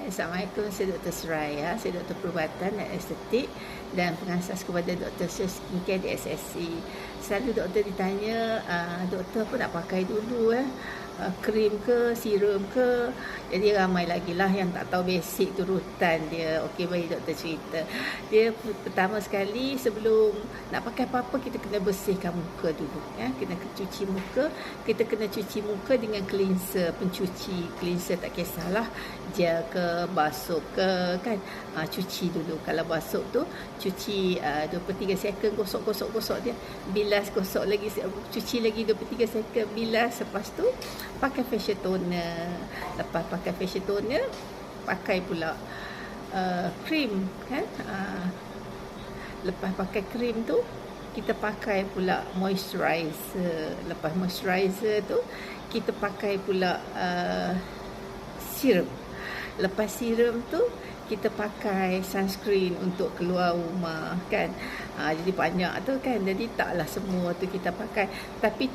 Assalamualaikum, saya Dr. Suraya, saya Doktor Perubatan dan Estetik dan pengasas kepada Dr. Skincare di SSC. Selalu doktor ditanya, doktor apa nak pakai dulu krim ke, serum ke. Jadi ramai lagi lah yang tak tahu basic turutan dia. Okey, bagi doktor cerita. Dia pertama sekali, sebelum nak pakai apa-apa, kita kena bersihkan muka dulu. Kena cuci muka. Kita kena cuci muka dengan cleanser, pencuci. Cleanser tak kisahlah, gel ke, basuh ke, kan. Cuci dulu. Kalau basuh tu, cuci 2-3 second, gosok dia. Bilas, gosok lagi, cuci lagi 2-3 second, bilas. Lepas tu, pakai facial toner. Lepas pakai facial toner, pakai pula krim, kan. Lepas pakai krim tu, kita pakai pula moisturizer. Lepas moisturizer tu, kita pakai pula serum. Lepas serum tu, kita pakai sunscreen untuk keluar rumah, kan. Jadi banyak tu, kan. Jadi taklah semua tu kita pakai. Tapi